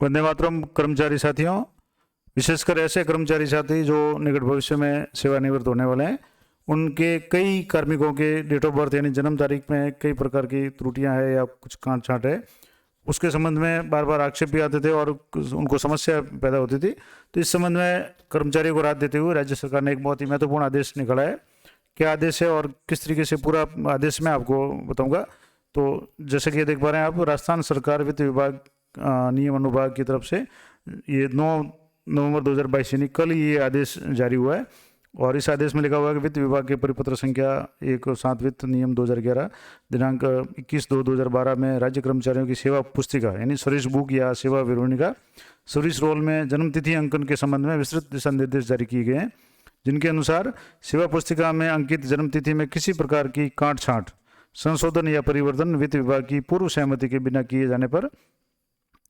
वंदे मातरम कर्मचारी साथियों, विशेषकर ऐसे कर्मचारी साथी जो निकट भविष्य में सेवानिवृत्त होने वाले हैं, उनके कई कार्मिकों के डेट ऑफ बर्थ यानी जन्म तारीख में कई प्रकार की त्रुटियां हैं या कुछ कांट छांट है, उसके संबंध में बार बार आक्षेप भी आते थे और उनको समस्या पैदा होती थी। तो इस संबंध में कर्मचारियों को राहत देते हुए राज्य सरकार ने एक बहुत ही महत्वपूर्ण आदेश निकाला है। क्या आदेश है और किस तरीके से पूरा आदेश मैं आपको बताऊंगा। तो जैसे कि देख पा रहे हैं आप, राजस्थान सरकार वित्त विभाग नियम अनुभाग की तरफ से ये 9 नवंबर 2022 यानी कल ये आदेश जारी हुआ है। और इस आदेश में लिखा हुआ है कि वित्त विभाग के परिपत्र संख्या 1/7 वित्त नियम 2011 दिनांक 21/2/2012 में राज्य कर्मचारियों की सेवा पुस्तिका यानी सर्विस बुक या सेवा विवरणिका सर्विस रोल में जन्म तिथि अंकन के संबंध में विस्तृत दिशा निर्देश जारी किए गए हैं, जिनके अनुसार सेवा पुस्तिका में अंकित जन्म तिथि में किसी प्रकार की काट छांट, संशोधन या परिवर्तन वित्त विभाग की पूर्व सहमति के बिना किए जाने पर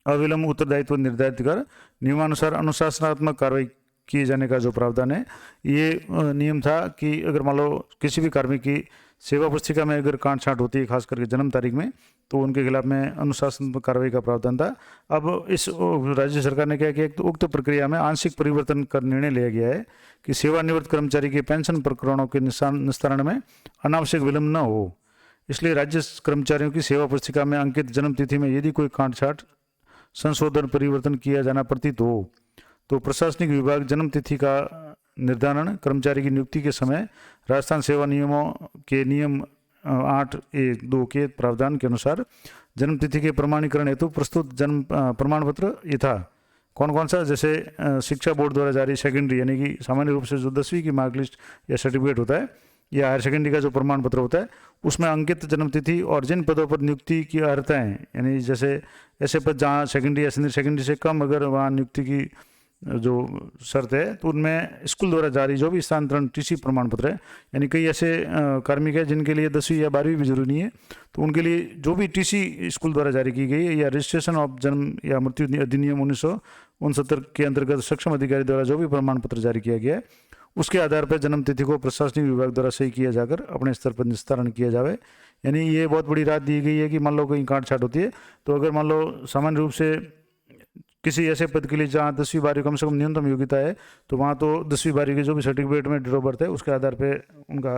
अविलंब उत्तरदायित्व निर्धारित कर नियमानुसार अनुशासनात्मक कार्रवाई किए जाने का जो प्रावधान है। ये नियम था कि अगर मान लो किसी भी कार्मिक की सेवा पुस्तिका में अगर काट छांट होती है, खास करके जन्म तारीख में, तो उनके खिलाफ में अनुशासनात्मक कार्रवाई का प्रावधान था। अब इस राज्य सरकार ने क्या किया कि उक्त प्रक्रिया में आंशिक परिवर्तन कर निर्णय लिया गया है कि सेवानिवृत्त कर्मचारी के पेंशन प्रकरणों के निस्तारण में अनावश्यक विलंब न हो। इसलिए राज्य कर्मचारियों की सेवा पुस्तिका में अंकित जन्म तिथि में यदि कोई काट छांट, संशोधन, परिवर्तन किया जाना प्रतीत हो तो प्रशासनिक विभाग जन्म तिथि का निर्धारण कर्मचारी की नियुक्ति के समय राजस्थान सेवा नियमों के नियम 8(2) के प्रावधान के अनुसार जन्म तिथि के प्रमाणीकरण हेतु प्रस्तुत जन्म प्रमाण पत्र यथा कौन कौन सा, जैसे शिक्षा बोर्ड द्वारा जारी सेकेंडरी यानी कि सामान्य रूप से जो 10वीं की मार्कलिस्ट या सर्टिफिकेट होता है या हायर सेकेंडरी का जो प्रमाण पत्र होता है, उसमें अंकित जन्म तिथि और जिन पदों पर नियुक्ति की अर्हताएं यानी जैसे ऐसे पद जहाँ सेकेंडरी या सीनियर सेकेंडरी से कम अगर वहाँ नियुक्ति की जो शर्त है, तो उनमें स्कूल द्वारा जारी जो भी स्थानांतरण टीसी प्रमाण पत्र है, यानी कई ऐसे कार्मिक है जिनके लिए 10वीं या 12वीं भी जरूरी नहीं है, तो उनके लिए जो भी टीसी स्कूल द्वारा जारी की गई है या रजिस्ट्रेशन ऑफ जन्म या मृत्यु अधिनियम 1969 के अंतर्गत सक्षम अधिकारी द्वारा जो भी प्रमाण पत्र जारी किया गया है, उसके आधार पर जन्म तिथि को प्रशासनिक विभाग द्वारा सही किया जाकर अपने स्तर पर निस्तारण किया जावे। यानी ये बहुत बड़ी राहत दी गई है कि मान लो कहीं काट छाट होती है, तो अगर मान लो सामान्य रूप से किसी ऐसे पद के लिए जहाँ 10वीं 12वीं कम से कम न्यूनतम योग्यता है, तो वहाँ तो 10वीं 12वीं के जो भी सर्टिफिकेट में डेट ऑफ बर्थ है उसके आधार पे उनका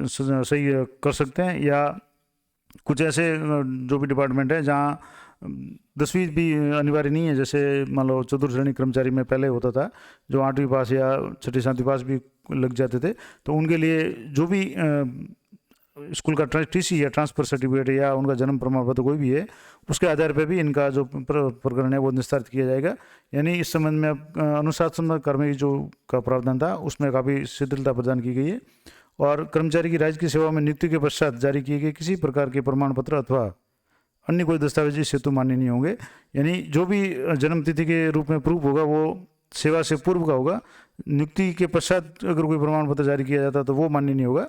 सही कर सकते हैं। या कुछ ऐसे जो भी डिपार्टमेंट है जहाँ 10वीं भी अनिवार्य नहीं है, जैसे मान लो चतुर्थ श्रेणी कर्मचारी में पहले होता था जो 8वीं पास या 6ठी 7वीं पास भी लग जाते थे, तो उनके लिए जो भी स्कूल का टीसी या ट्रांसफर सर्टिफिकेट या उनका जन्म प्रमाण पत्र कोई भी है, उसके आधार पर भी इनका जो प्रकरण है वो निस्तारित किया जाएगा। यानी इस संबंध में अनुशासनात्मक कार्रवाई जो का प्रावधान था उसमें काफ़ी शिथिलता प्रदान की गई है। और कर्मचारी की राज्य की सेवा में नियुक्ति के पश्चात जारी किए गए किसी प्रकार के प्रमाण पत्र अथवा अन्य कोई दस्तावेज इस हेतु मान्य नहीं होंगे। यानी जो भी जन्म तिथि के रूप में प्रूफ होगा वो सेवा से पूर्व का होगा। नियुक्ति के पश्चात अगर कोई प्रमाण पत्र जारी किया जाता तो वो मान्य नहीं होगा।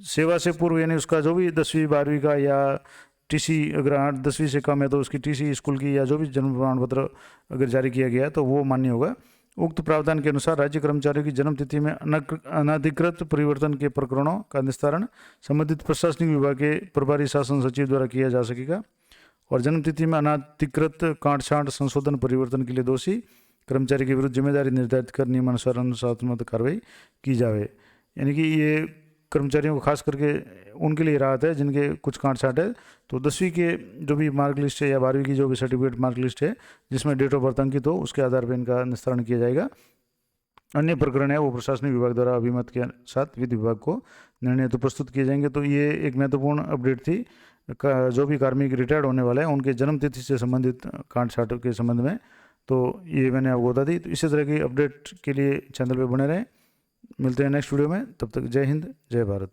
सेवा से पूर्व यानी उसका जो भी 10वीं 12वीं का या टीसी अगर 10वीं से कम है तो उसकी टीसी स्कूल की या जो भी जन्म प्रमाण पत्र अगर जारी किया गया तो वो मान्य होगा। उक्त प्रावधान के अनुसार राज्य कर्मचारियों की जन्म तिथि में अनधिकृत परिवर्तन के प्रकरणों का निस्तारण संबंधित प्रशासनिक विभाग के प्रभारी शासन सचिव द्वारा किया जा सकेगा। और जन्म तिथि में अनाधिकृत काट छांट, संशोधन, परिवर्तन के लिए दोषी कर्मचारी के विरुद्ध जिम्मेदारी निर्धारित कर नियमानुसार अनुशासनात्मक कार्रवाई की जावे। यानी कि ये कर्मचारियों को खास करके उनके लिए राहत है जिनके कुछ काट छाट है। तो 10वीं के जो भी मार्क लिस्ट है या 12वीं की जो भी सर्टिफिकेट मार्क लिस्ट है जिसमें डेट ऑफ बर्थ अंकित हो उसके आधार पर इनका निस्तारण किया जाएगा। अन्य प्रकरण है वो प्रशासनिक विभाग द्वारा अभिमत के साथ वित्त विभाग को निर्णय तो प्रस्तुत किए जाएंगे। तो ये एक महत्वपूर्ण अपडेट थी जो भी कार्मिक रिटायर्ड होने वाले हैं उनके जन्म तिथि से संबंधित काट छाट के संबंध में। तो ये मैंने आपको बता दी। तो इसी तरह की अपडेट के लिए चैनल पर बने रहें। मिलते हैं नेक्स्ट वीडियो में, तब तक जय हिंद, जय भारत।